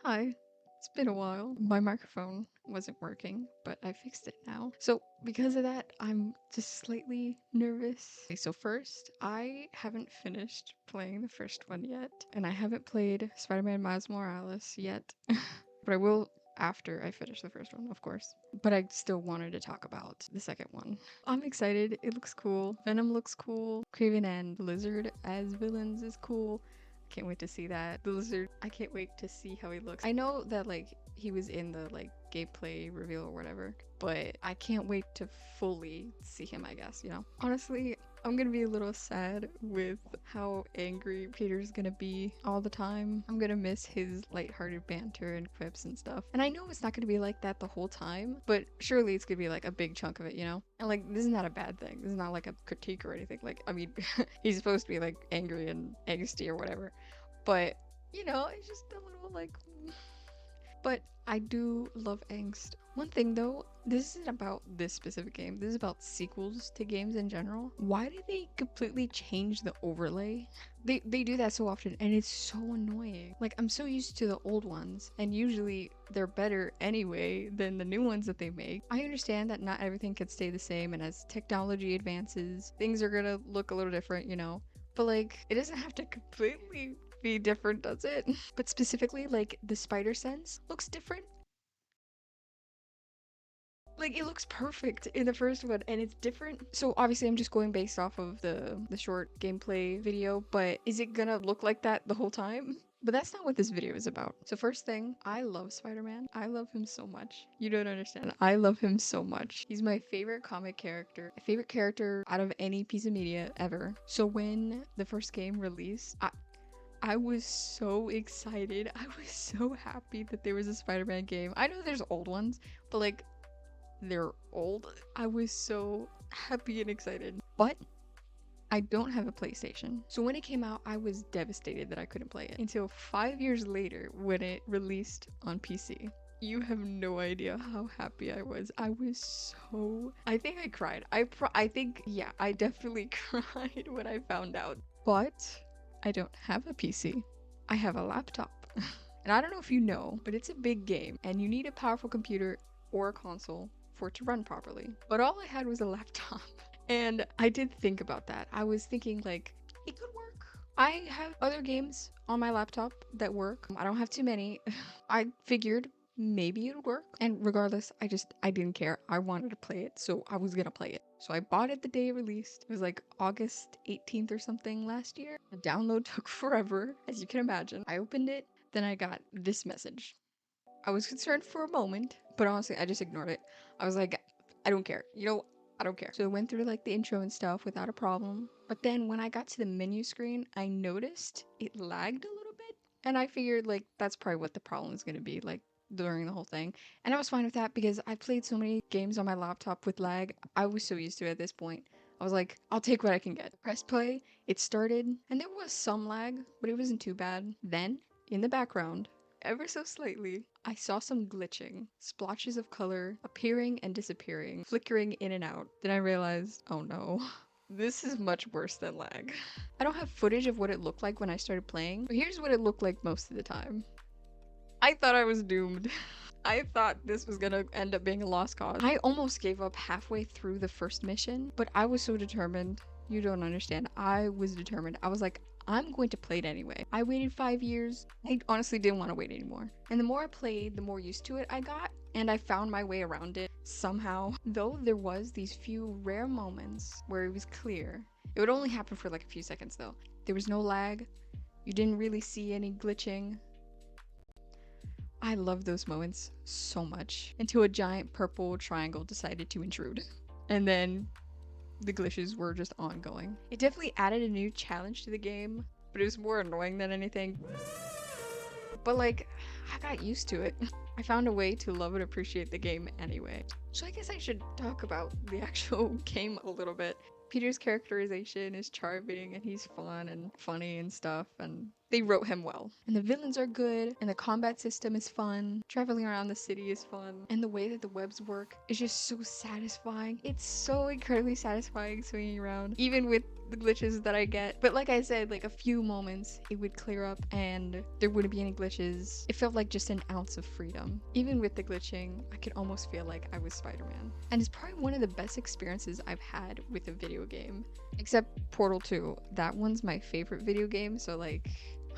Hi. It's been a while. My microphone wasn't working, but I fixed it now. So, because of that, I'm just slightly nervous. Okay, so first, I haven't finished playing the first one yet, and I haven't played Spider-Man Miles Morales yet. But I will after I finish the first one, of course. But I still wanted to talk about the second one. I'm excited. It looks cool. Venom looks cool. Craven and Lizard as villains is cool. Can't wait to see that. The lizard, I can't wait to see how he looks. I know that like he was in the like gameplay reveal or whatever, but I can't wait to fully see him, I guess, you know? Honestly, I'm gonna be a little sad with how angry Peter's gonna be all the time. I'm gonna miss his lighthearted banter and quips and stuff. And I know it's not gonna be like that the whole time, but surely it's gonna be like a big chunk of it, you know? And like, this is not a bad thing. This is not like a critique or anything. Like, I mean, he's supposed to be like angry and angsty or whatever. But, you know, it's just a little like. But I do love angst. One thing though, this isn't about this specific game. This is about sequels to games in general. Why did they completely change the overlay? They do that so often and it's so annoying. Like I'm so used to the old ones and usually they're better anyway than the new ones that they make. I understand that not everything can stay the same and as technology advances, things are gonna look a little different, you know. But like it doesn't have to completely be different, does it? But specifically, like the spider sense looks different. Like it looks perfect in the first one and it's different. So obviously I'm just going based off of the short gameplay video, but is it gonna look like that the whole time? But that's not what this video is about. So first thing, I love Spider-Man. I love him so much. You don't understand. I love him so much. He's my favorite comic character. My favorite character out of any piece of media ever. So when the first game released, I was so excited. I was so happy that there was a Spider-Man game. I know there's old ones, but like they're old. I was so happy and excited. But I don't have a PlayStation. So when it came out, I was devastated that I couldn't play it until 5 years later when it released on PC. You have no idea how happy I was. I was so. I think I cried. I think, yeah, I definitely cried when I found out. But I don't have a PC. I have a laptop. And I don't know if you know, but it's a big game and you need a powerful computer or a console for it to run properly. But all I had was a laptop. And I did think about that. I was thinking like it could work. I have other games on my laptop that work. I don't have too many. I figured maybe it would work. And regardless, I didn't care. I wanted to play it, so I was gonna play it. So I bought it the day it released. It was like August 18th or something last year. The download took forever, as you can imagine. I opened it, then I got this message. I was concerned for a moment, but honestly, I just ignored it. I was like, I don't care. You know, I don't care. So I went through like the intro and stuff without a problem. But then when I got to the menu screen, I noticed it lagged a little bit. And I figured like that's probably what the problem is going to be like during the whole thing. And I was fine with that because I played so many games on my laptop with lag. I was so used to it at this point. I was like, I'll take what I can get. Press play, it started, and there was some lag, but it wasn't too bad. Then, in the background, ever so slightly, I saw some glitching, splotches of color appearing and disappearing, flickering in and out. Then I realized, oh no, this is much worse than lag. I don't have footage of what it looked like when I started playing, but here's what it looked like most of the time. I thought I was doomed. I thought this was gonna end up being a lost cause. I almost gave up halfway through the first mission, but I was so determined. You don't understand. I was determined. I was like, I'm going to play it anyway. I waited 5 years. I honestly didn't want to wait anymore. And the more I played, the more used to it I got, and I found my way around it somehow. Though there was these few rare moments where it was clear. It would only happen for like a few seconds though. There was no lag. You didn't really see any glitching. I love those moments so much until a giant purple triangle decided to intrude. And then the glitches were just ongoing. It definitely added a new challenge to the game, but it was more annoying than anything. But like, I got used to it. I found a way to love and appreciate the game anyway. So I guess I should talk about the actual game a little bit. Peter's characterization is charming and he's fun and funny and stuff, and They wrote him well. And the villains are good, and the combat system is fun. Traveling around the city is fun. And the way that the webs work is just so satisfying. It's so incredibly satisfying swinging around, even with the glitches that I get. But like I said, like a few moments, it would clear up and there wouldn't be any glitches. It felt like just an ounce of freedom. Even with the glitching, I could almost feel like I was Spider-Man. And it's probably one of the best experiences I've had with a video game. Except Portal 2. That one's my favorite video game, so like,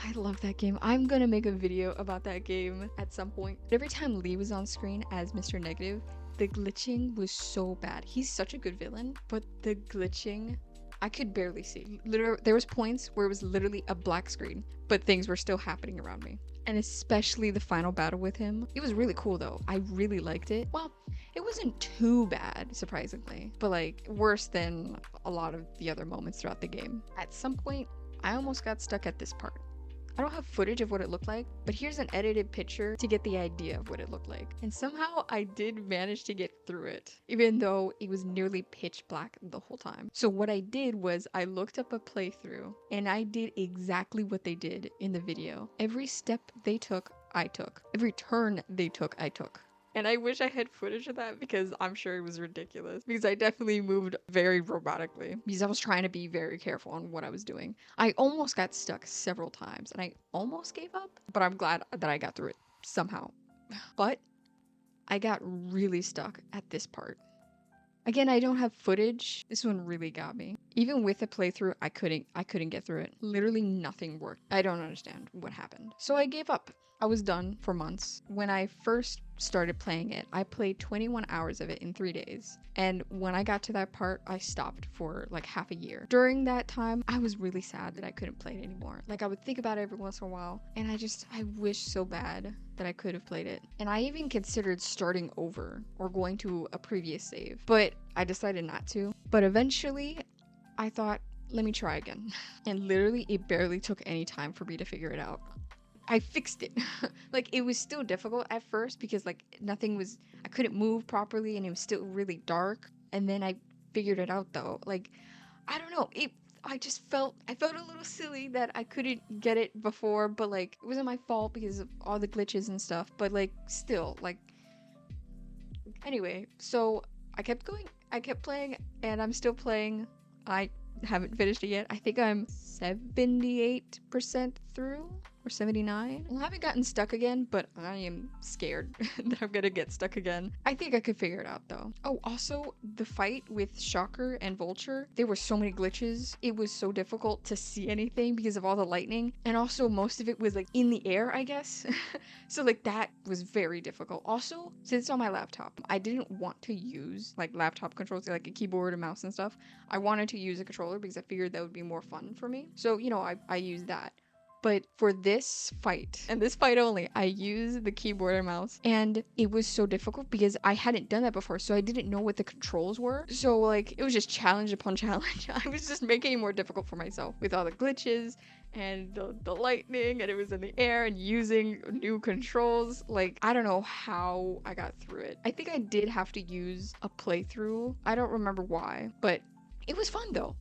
I love that game. I'm gonna make a video about that game at some point. Every time Lee was on screen as Mr. Negative, the glitching was so bad. He's such a good villain, but the glitching, I could barely see. Literally, there was points where it was literally a black screen, but things were still happening around me. And especially the final battle with him. It was really cool though. I really liked it. Well, it wasn't too bad, surprisingly, but like worse than a lot of the other moments throughout the game. At some point, I almost got stuck at this part. I don't have footage of what it looked like, but here's an edited picture to get the idea of what it looked like. And somehow I did manage to get through it, even though it was nearly pitch black the whole time. So what I did was I looked up a playthrough and I did exactly what they did in the video. Every step they took, I took. Every turn they took, I took. And I wish I had footage of that because I'm sure it was ridiculous. Because I definitely moved very robotically. Because I was trying to be very careful on what I was doing. I almost got stuck several times and I almost gave up. But I'm glad that I got through it somehow. But I got really stuck at this part. Again, I don't have footage. This one really got me. Even with a playthrough, I couldn't get through it. Literally nothing worked. I don't understand what happened. So I gave up. I was done for months. When I first started playing it, I played 21 hours of it in 3 days. And when I got to that part, I stopped for like half a year. During that time, I was really sad that I couldn't play it anymore. Like I would think about it every once in a while, and I wish so bad that I could have played it. And I even considered starting over or going to a previous save, but I decided not to. But eventually, I thought, let me try again. And literally, it barely took any time for me to figure it out. I fixed it. Like it was still difficult at first because like I couldn't move properly and it was still really dark. And then I figured it out though. Like, I don't know. I felt a little silly that I couldn't get it before, but like it wasn't my fault because of all the glitches and stuff. But like still, like, anyway, so I kept playing, and I'm still playing. I haven't finished it yet. I think I'm 78% through or 79. I haven't gotten stuck again, but I am scared that I'm gonna get stuck again. I think I could figure it out though. Oh, also the fight with Shocker and Vulture, there were so many glitches. It was so difficult to see anything because of all the lightning, and also most of it was like in the air, I guess. So like that was very difficult. Also, since it's on my laptop, I didn't want to use like laptop controls like a keyboard and mouse and stuff. I wanted to use a controller because I figured that would be more fun for me. So, you know, I used that. But for this fight, and this fight only, I used the keyboard and mouse. And it was so difficult because I hadn't done that before, so I didn't know what the controls were. So, like, it was just challenge upon challenge. I was just making it more difficult for myself with all the glitches and the lightning, and it was in the air, and using new controls. Like, I don't know how I got through it. I think I did have to use a playthrough. I don't remember why, but it was fun though.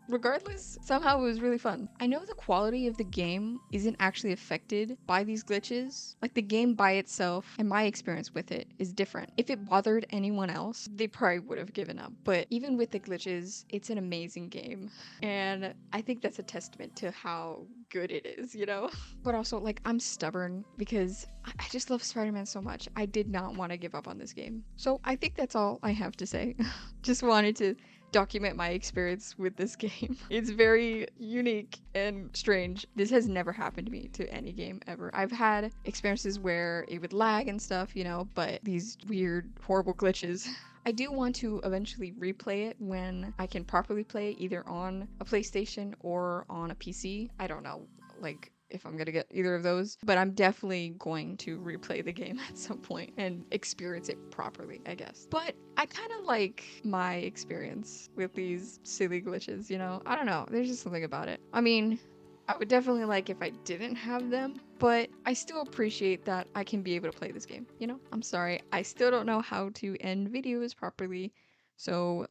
Regardless, somehow it was really fun. I know the quality of the game isn't actually affected by these glitches. Like the game by itself and my experience with it is different. If it bothered anyone else, they probably would have given up. But even with the glitches, it's an amazing game. And I think that's a testament to how good it is, you know? But also, like, I'm stubborn because I just love Spider-Man so much. I did not want to give up on this game. So I think that's all I have to say. Just wanted to document my experience with this game. It's very unique and strange. This has never happened to me to any game ever. I've had experiences where it would lag and stuff, you know, but these weird, horrible glitches. I do want to eventually replay it when I can properly play it either on a PlayStation or on a PC. I don't know, like, if I'm gonna get either of those, but I'm definitely going to replay the game at some point and experience it properly, I guess. But I kind of like my experience with these silly glitches, you know? I don't know, there's just something about it. I mean, I would definitely like if I didn't have them, but I still appreciate that I can be able to play this game, you know? I'm sorry, I still don't know how to end videos properly, so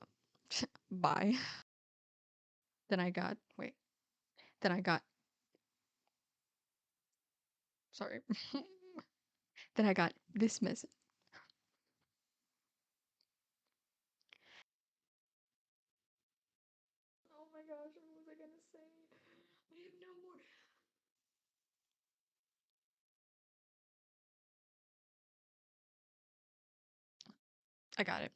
bye. Then I got, wait, then I got Sorry. Then I got this message. Oh my gosh, what was I gonna say? I have no more. I got it.